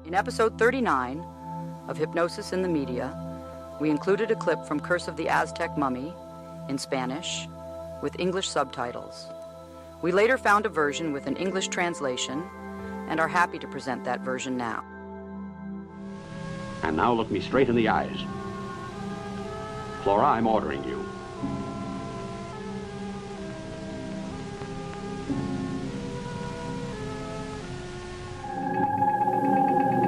In episode 39 of Hypnosis in the Media, we included a clip from Curse of the Aztec Mummy in Spanish with English subtitles. We later found a version with an English translation and are happy to present that version now. And now look me straight in the eyes. Flora, I'm ordering you.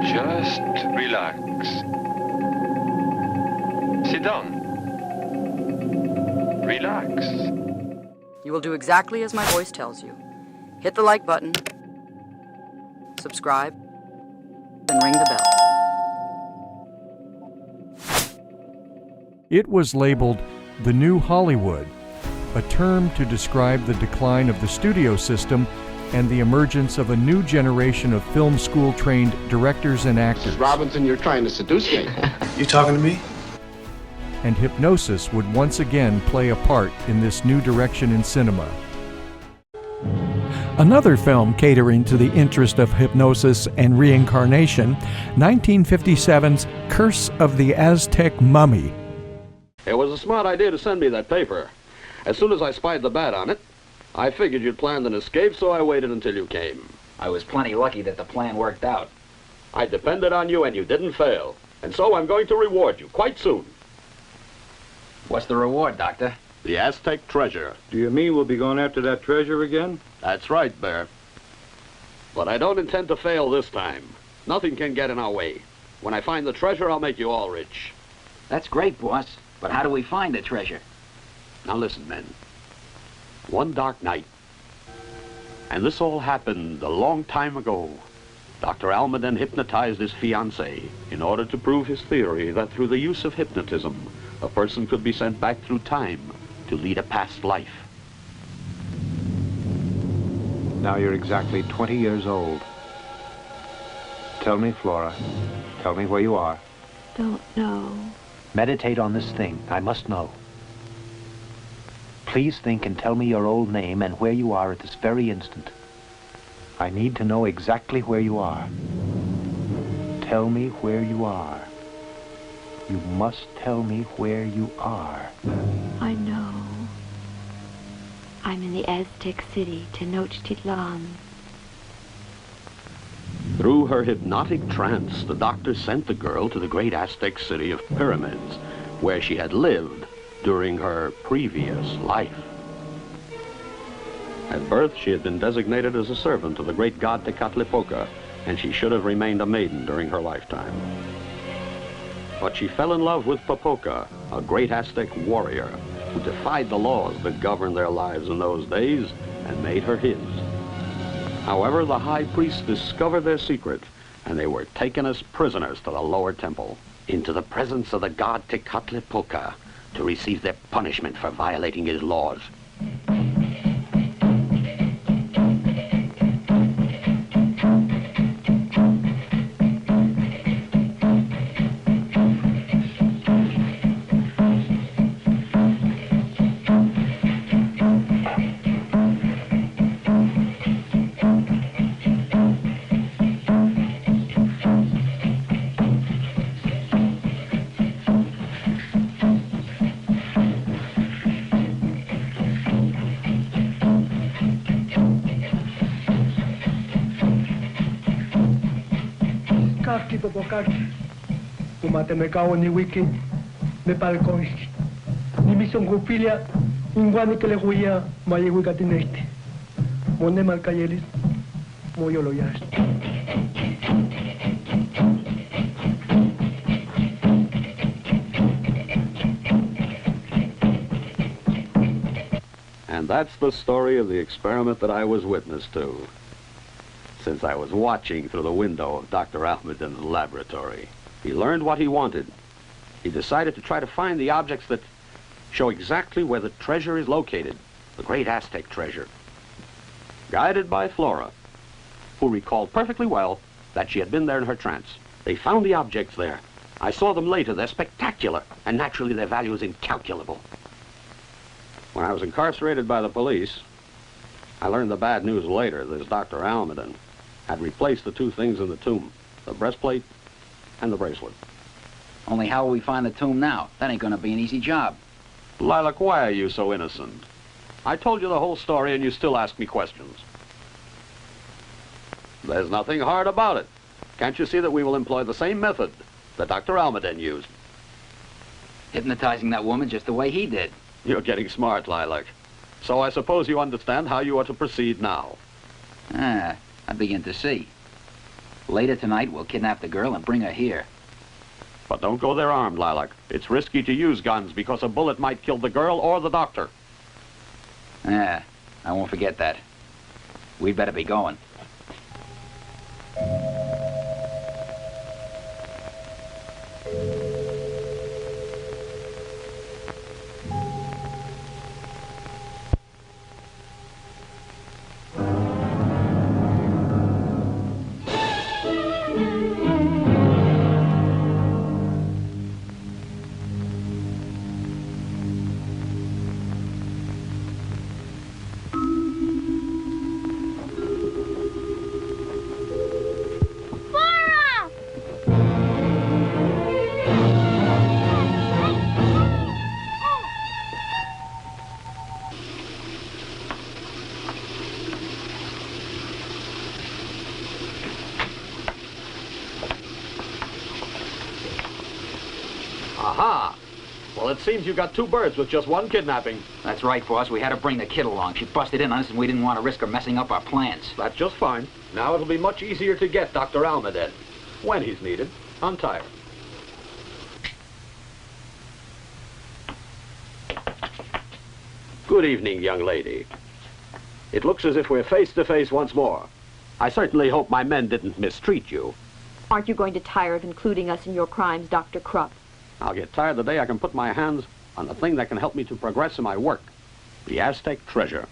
Just relax. Sit down. Relax. You will do exactly as my voice tells you. Hit the like button, subscribe, and ring the bell. It was labeled the New Hollywood, a term to describe the decline of the studio system and the emergence of a new generation of film school-trained directors and actors. Mrs. Robinson, you're trying to seduce me. You talking to me? And hypnosis would once again play a part in this new direction in cinema. Another film catering to the interest of hypnosis and reincarnation, 1957's Curse of the Aztec Mummy. It was a smart idea to send me that paper. As soon as I spied the bat on it, I figured you'd planned an escape, so I waited until you came. I was plenty lucky that the plan worked out. I depended on you and you didn't fail. And so I'm going to reward you quite soon. What's the reward, Doctor? The Aztec treasure. Do you mean we'll be going after that treasure again? That's right, Bear. But I don't intend to fail this time. Nothing can get in our way. When I find the treasure, I'll make you all rich. That's great, boss. But how do we find the treasure? Now listen, men. One dark night, and this all happened a long time ago, Dr. Almaden hypnotized his fiancée in order to prove his theory that through the use of hypnotism, a person could be sent back through time to lead a past life. Now you're exactly 20 years old. Tell me, Flora. Tell me where you are. Don't know. Meditate on this thing. I must know. Please think and tell me your old name and where you are at this very instant. I need to know exactly where you are. Tell me where you are. You must tell me where you are. I know. I'm in the Aztec city, Tenochtitlan. Through her hypnotic trance, the doctor sent the girl to the great Aztec city of pyramids, where she had lived during her previous life. At birth, she had been designated as a servant of the great god Tecatlipoca, and she should have remained a maiden during her lifetime. But she fell in love with Popoca, a great Aztec warrior who defied the laws that governed their lives in those days and made her his. However, the high priest discovered their secret, and they were taken as prisoners to the lower temple, into the presence of the god Tecatlipoca, to receive their punishment for violating his laws. Popokaki, umate me kawo ni wiki, me palkoiski, ni mison gupilia, ingwani que le guía, maye wigatineste, mone malcayelis, moyolo yast. And that's the story of the experiment that I was witness to, since I was watching through the window of Dr. Almaden's laboratory. He learned what he wanted. He decided to try to find the objects that show exactly where the treasure is located, the great Aztec treasure. Guided by Flora, who recalled perfectly well that she had been there in her trance. They found the objects there. I saw them later. They're spectacular, and naturally their value is incalculable. When I was incarcerated by the police, I learned the bad news later that Dr. Almaden had replaced the two things in the tomb. the breastplate, and the bracelet. Only how will we find the tomb now? That ain't gonna be an easy job. Lilac, why are you so innocent? I told you the whole story and you still ask me questions. There's nothing hard about it. Can't you see that we will employ the same method that Dr. Almaden used? Hypnotizing that woman just the way he did. You're getting smart, Lilac. So I suppose you understand how you are to proceed now. I begin to see. Later tonight, we'll kidnap the girl and bring her here. But don't go there armed, Lilac. It's risky to use guns because a bullet might kill the girl or the doctor. I won't forget that. We'd better be going. Aha! Well, it seems you got two birds with just one kidnapping. That's right, boss. We had to bring the kid along. She busted in on us and we didn't want to risk her messing up our plans. That's just fine. Now it'll be much easier to get Dr. Almaden. When he's needed. Untie her. Good evening, young lady. It looks as if we're face to face once more. I certainly hope my men didn't mistreat you. Aren't you going to tire of including us in your crimes, Dr. Krupp? I'll get tired the day I can put my hands on the thing that can help me to progress in my work. The Aztec treasure.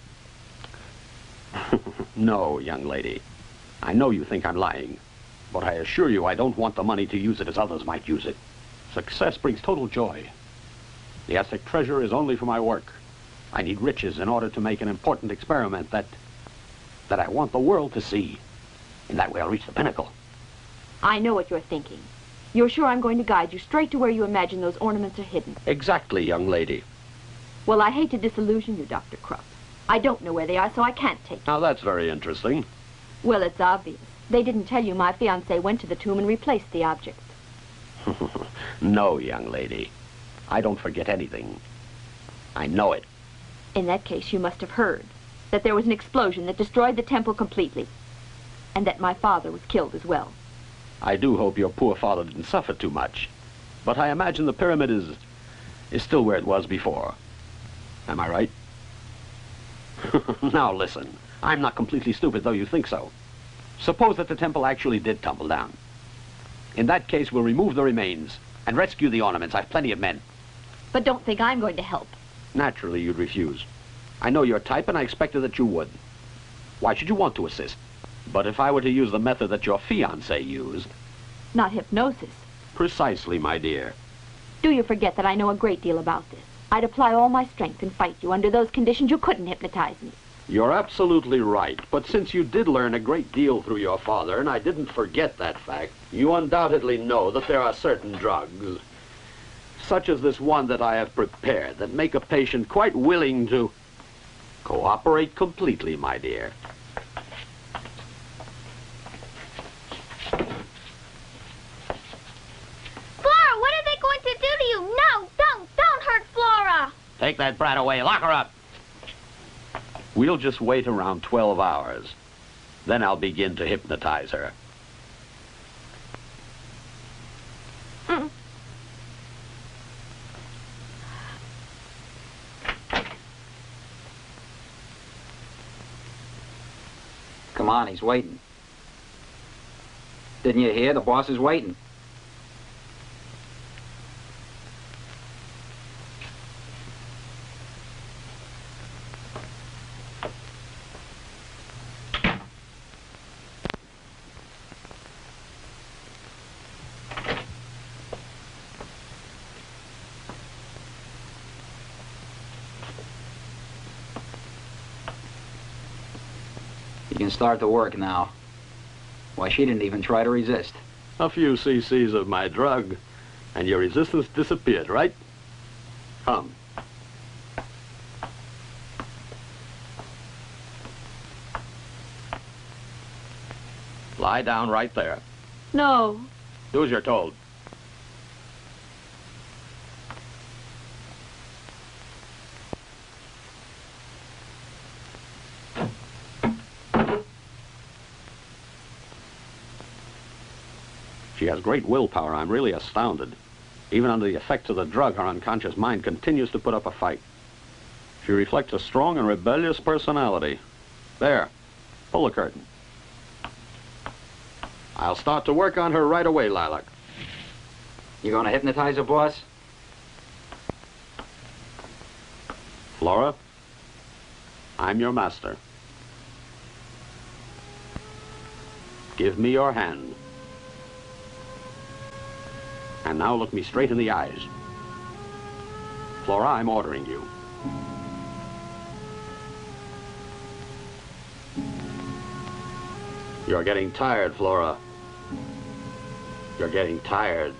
No, young lady. I know you think I'm lying, but I assure you I don't want the money to use it as others might use it. Success brings total joy. The Aztec treasure is only for my work. I need riches in order to make an important experiment that I want the world to see. In that way I'll reach the pinnacle. I know what you're thinking. You're sure I'm going to guide you straight to where you imagine those ornaments are hidden. Exactly, young lady. Well, I hate to disillusion you, Dr. Krupp. I don't know where they are, so I can't take you. Now that's very interesting. Well, it's obvious. They didn't tell you my fiancé went to the tomb and replaced the objects. No, young lady. I don't forget anything. I know it. In that case, you must have heard that there was an explosion that destroyed the temple completely, and that my father was killed as well. I do hope your poor father didn't suffer too much. But I imagine the pyramid is still where it was before. Am I right? Now listen, I'm not completely stupid, though you think so. Suppose that the temple actually did tumble down. In that case, we'll remove the remains and rescue the ornaments. I've plenty of men. But don't think I'm going to help. Naturally, you'd refuse. I know your type, and I expected that you would. Why should you want to assist? But if I were to use the method that your fiancé used... Not hypnosis. Precisely, my dear. Do you forget that I know a great deal about this? I'd apply all my strength and fight you. Under those conditions, you couldn't hypnotize me. You're absolutely right. But since you did learn a great deal through your father, and I didn't forget that fact, you undoubtedly know that there are certain drugs, such as this one that I have prepared, that make a patient quite willing to cooperate completely, my dear. Take that brat away. Lock her up. We'll just wait around 12 hours. Then I'll begin to hypnotize her. Come on, he's waiting. Didn't you hear? The boss is waiting. You can start the work now. Why, she didn't even try to resist. A few cc's of my drug, and your resistance disappeared, right? Come. Lie down right there. No. Do as you're told. She has great willpower. I'm really astounded. Even under the effects of the drug, her unconscious mind continues to put up a fight. She reflects a strong and rebellious personality. There. Pull the curtain. I'll start to work on her right away, Lilac. You gonna hypnotize her, boss? Flora, I'm your master. Give me your hand. And now look me straight in the eyes. Flora, I'm ordering you. You're getting tired, Flora. You're getting tired.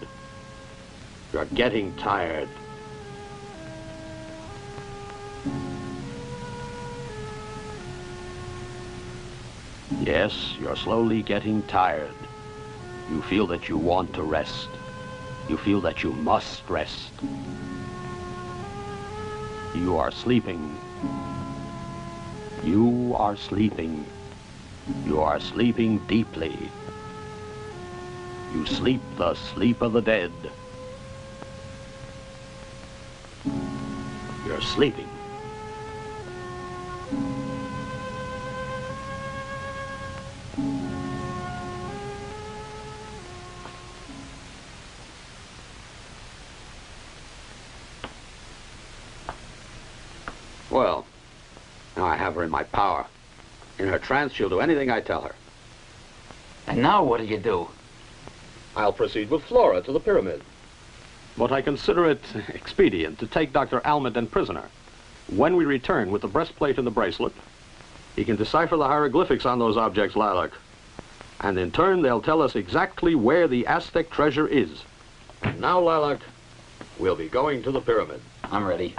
You're getting tired. Yes, you're slowly getting tired. You feel that you want to rest. You feel that you must rest. You are sleeping. You are sleeping. You are sleeping deeply. You sleep the sleep of the dead. You're sleeping. Well, now I have her in my power. In her trance, she'll do anything I tell her. And now what do you do? I'll proceed with Flora to the pyramid. But I consider it expedient to take Dr. Almaden prisoner. When we return with the breastplate and the bracelet, he can decipher the hieroglyphics on those objects, Lilac. And in turn, they'll tell us exactly where the Aztec treasure is. And now, Lilac, we'll be going to the pyramid. I'm ready.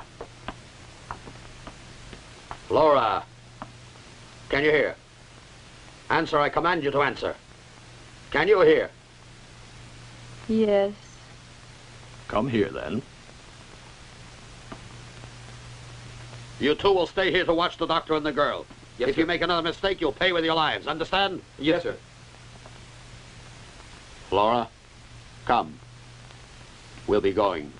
Flora, can you hear? Answer, I command you to answer. Can you hear? Yes. Come here, then. You two will stay here to watch the doctor and the girl. Yes, if sir. you make another mistake, you'll pay with your lives. Understand? Yes, sir. Flora, come. We'll be going.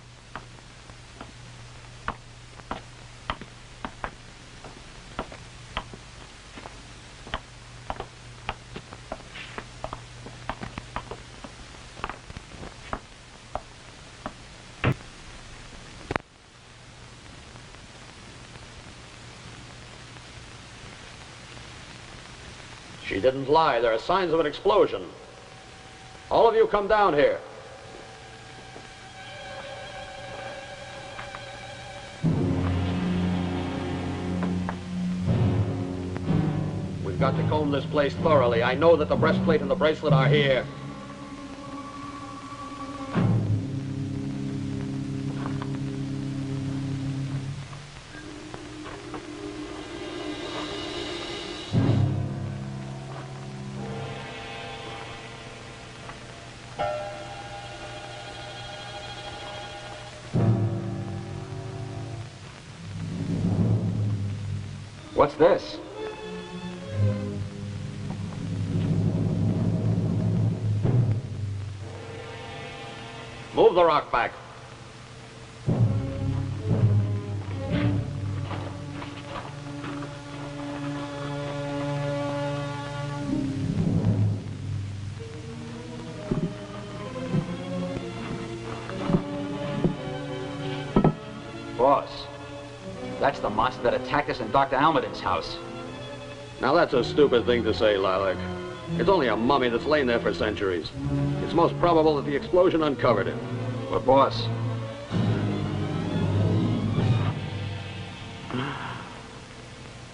She didn't lie. There are signs of an explosion. All of you come down here. We've got to comb this place thoroughly. I know that the breastplate and the bracelet are here. What's this? Move the rock back. Boss, that's the monster that attacked us in Dr. Almaden's house. Now that's a stupid thing to say, Lilac. It's only a mummy that's lain there for centuries. It's most probable that the explosion uncovered it. But boss,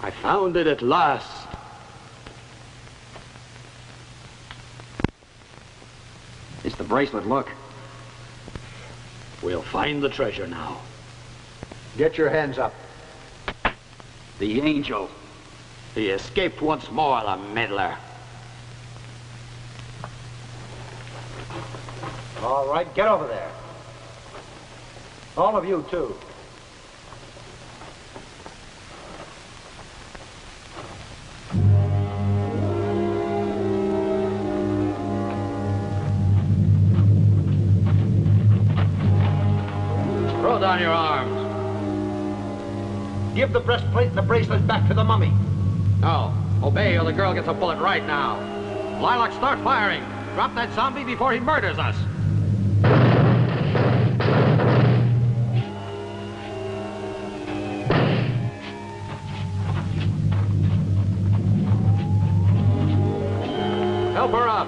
I found it at last. bracelet look? We'll find the treasure now. Get your hands up. The angel. He escaped once more, the meddler. All right, get over there. All of you, too. Throw down your arms. Give the breastplate and the bracelet back to the mummy. No. Obey or the girl gets a bullet right now. Lilac, start firing. Drop that zombie before he murders us. Help her up.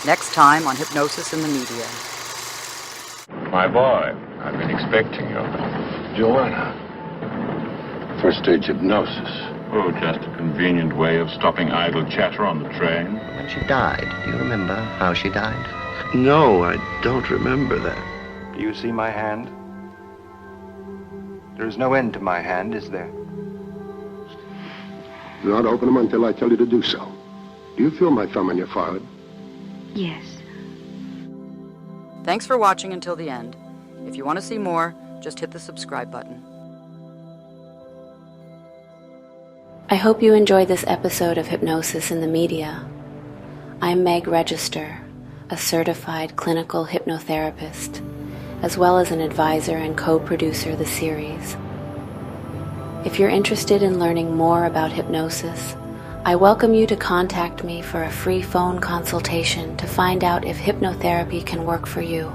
Next time on Hypnosis in the Media. My boy, I've been expecting you. Joanna. First stage hypnosis. Oh, just a convenient way of stopping idle chatter on the train. When she died, do you remember how she died? No, I don't remember that. Do you see my hand? There is no end to my hand, is there? Do not open them until I tell you to do so. Do you feel my thumb on your forehead? Yes. Thanks for watching until the end. If you want to see more, just hit the subscribe button. I hope you enjoyed this episode of Hypnosis in the Media. I'm Meg Register, a certified clinical hypnotherapist, as well as an advisor and co-producer of the series. If you're interested in learning more about hypnosis, I welcome you to contact me for a free phone consultation to find out if hypnotherapy can work for you.